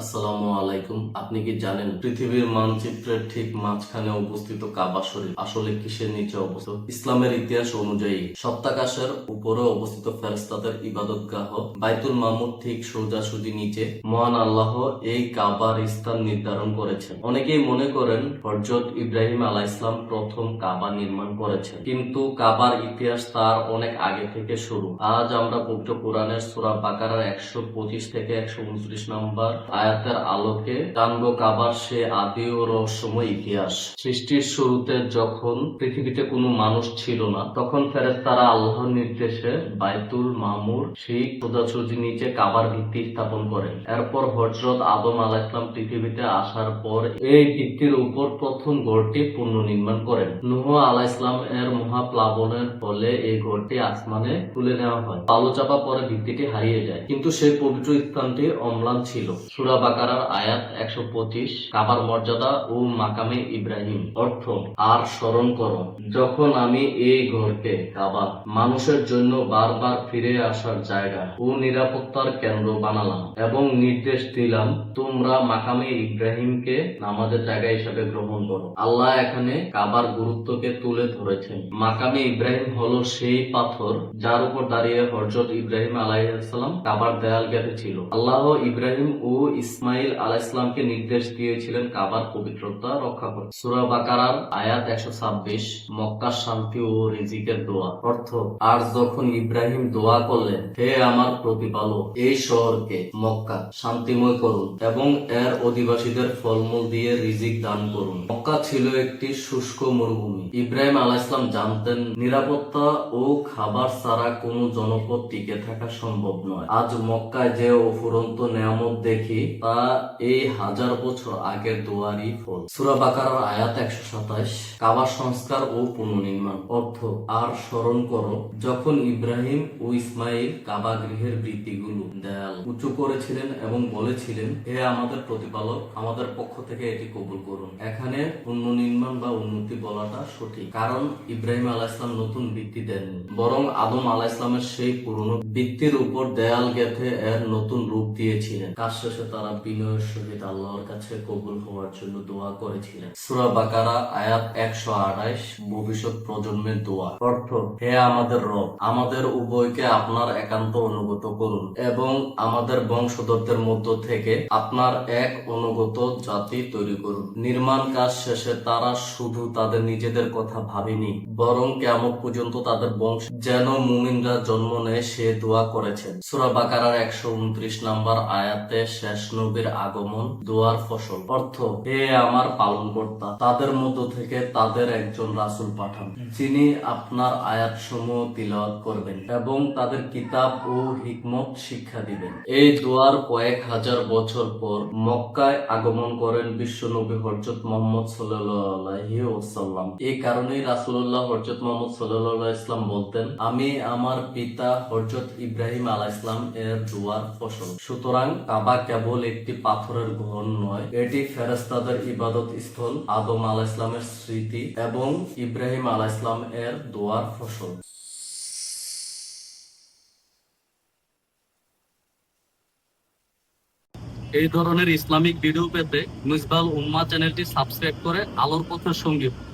আসসালামু আলাইকুম। আপনি কি জানেন পৃথিবীর মানচিত্রের ঠিক মাঝখানে অবস্থিত কাবা শরীফ আসলে কিসের নিচে অবস্থিত? ইসলামের ইতিহাস অনুযায়ী সপ্তাকাশের উপরে অবস্থিত ফেরেশতাদের ইবাদতগাহ বাইতুল মামুর ঠিক সোজাসুজি নিচে মহান আল্লাহ এই কাবার স্থান নির্ধারণ করেছেন। অনেকেই মনে করেন হযরত ইব্রাহিম আলাইহিসসালাম প্রথম কাবা নির্মাণ করেছেন, কিন্তু কাবার ইতিহাস তার অনেক আগে থেকে শুরু। আজ আমরা পবিত্র কোরআনের সূরা বাকারার 125 থেকে 129 নম্বর আয়াতের আলোকে জানব কাবার সে আদি ও রহস্যময় ইতিহাস। সৃষ্টির শুরুতে যখন পৃথিবীতে কোনো মানুষ ছিল না, তখন ফেরেশতারা আল্লাহর নির্দেশে বাইতুল মামুর সেই সোজাসুজি নিচে কাবার ভিত্তি স্থাপন করেন। এরপর হযরত আদম আলাইহিসসালাম পৃথিবীতে আসার পর এই ভিত্তির উপর প্রথম ঘরটি পুনর্নির্মাণ করেন। নূহ আলাইহিসসালাম এর মহাপ্লাবনের ফলে এই ঘরটি আসমানে তুলে নেওয়া হয়। বালুচাপা পরে ভিত্তিটি হারিয়ে যায়, কিন্তু সেই পবিত্র স্থানটি অম্লান ছিল। সূরা বাকারার আয়াত 125 কাবার মর্যাদা ও মাকামে ইব্রাহিম অর্থ আর স্মরণ করো যখন আমি এই ঘরকে কাবা মানুষের জন্য বারবার ফিরে আসার জায়গা ও নিরাপত্তার কেন্দ্র বানালাম এবং নির্দেশ দিলাম তোমরা মাকামে ইব্রাহিমকে নামাজের জায়গা হিসেবে গ্রহণ করো। আল্লাহ এখানে কাবার গুরুত্বকে তুলে ধরেছেন। মাকামে ইব্রাহিম হলো সেই পাথর যার উপর দাঁড়িয়ে হযরত ইব্রাহিম আলাইহিসসালাম কাবার দেয়াল গেঁথেছিল। আল্লাহ ইব্রাহিম ও ইসমাইল আলাইহিসসালামকে নির্দেশ দিয়েছিলেন কাবার পবিত্রতা রক্ষা করতে। সূরা বাকারার আয়াত 126 মক্কার শান্তি ও রিজিকের দোয়া অর্থ আর যখন ইব্রাহিম দোয়া করলেন, হে আমার প্রতিপালক, এই শহরকে মক্কা শান্তিময় করুন এবং এর অধিবাসীদের ফলমূল দিয়ে রিজিক দান করুন। মক্কা ছিল একটি শুষ্ক মরুভূমি। ইব্রাহিম আলাইহিসসালাম জানতেন নিরাপত্তা ও খাবার ছাড়া কোনো জনপদ টিকে থাকা সম্ভব নয়। আজ মক্কায় যে অফুরন্ত নেয়ামত দেখি তা এই হাজার বছর আগের দোয়ারই ফল। সূরা বাকারার আয়াত 127 কাবা সংস্কার ও পুনর্নির্মাণ অর্থ আর স্মরণ করো যখন ইব্রাহিম ও ইসমাইল কাবা গৃহের ভিত্তিগুলো দেয়াল উঁচু করেছিলেন এবং বলেছিলেন, হে আমাদের প্রতিপালক, আমাদের পক্ষ থেকে এটি কবুল করুন। এখানে পুনর্নির্মাণ বা উন্নতি বলাটা সঠিক, কারণ ইব্রাহিম আলাইহিসসালাম নতুন ভিত্তি দেননি, বরং আদম আলাইহিসসালামের সেই পুরনো ভিত্তির উপর দেয়াল গেঁথে এর নতুন রূপ দিয়েছিলেন। কাজ শেষে তারা বিনয়ের সহিত আল্লাহর কাছে কবুল হওয়ার জন্য দোয়া করেছিলেন। সূরা বাকারা আয়াত 128 ভবিষ্যৎ প্রজন্মের দোয়া অর্থ হে আমাদের রব, আমাদের উভয়কে আপনার একান্ত অনুগত করুন এবং আমাদের বংশধরদের মধ্য থেকে আপনার এক অনুগত জাতি তৈরি করুন। নির্মাণ কাজ শেষে তারা শুধু তাদের নিজেদের কথা ভাবেনি, বরং কিয়ামত পর্যন্ত তাদের বংশ যেন মুমিনরা জন্ম নেয় সে দোয়া করেছেন। সূরা বাকারার 129 নম্বর আয়াতে শেষ নবীর আগমন দোয়ার ফসল অর্থ হে আমার পালনকর্তা, তাদের মধ্য থেকে তাদের একজন রাসূল পাঠান, যিনি আপনার আয়াতসমূহ তিলাওয়াত করবেন এবং তাদের কিতাব ও হিকমত শিক্ষা দিবেন। এই দোয়ার কয়েক হাজার বছর পর মক্কায় আগমন করেন বিশ্ব নবী হযরত মুহাম্মদ সাল্লাল্লাহু আলাইহি ওয়াসাল্লাম। এই কারণেই রাসূলুল্লাহ হযরত মুহাম্মদ সাল্লাল্লাহু আলাইহি ওয়াসাল্লাম বলতেন, আমি আমার পিতা হযরত ইব্রাহিম আলাইহিসসালাম এর দোয়ার ফসল। সুতরাং কাবা কেবল একটি পাথরের ঘর নয়, এটি ফেরেশতাদের ইবাদত স্থল, আদম আলাইহিসসালামের স্মৃতি এবং ইব্রাহিম আলাইহিসসালাম এর দোয়ার ফসল। এই ধরনের ইসলামিক ভিডিও পেতে মিসবাহ উম্মাহ চ্যানেলটি সাবস্ক্রাইব করে আলোর পথের সঙ্গী হন।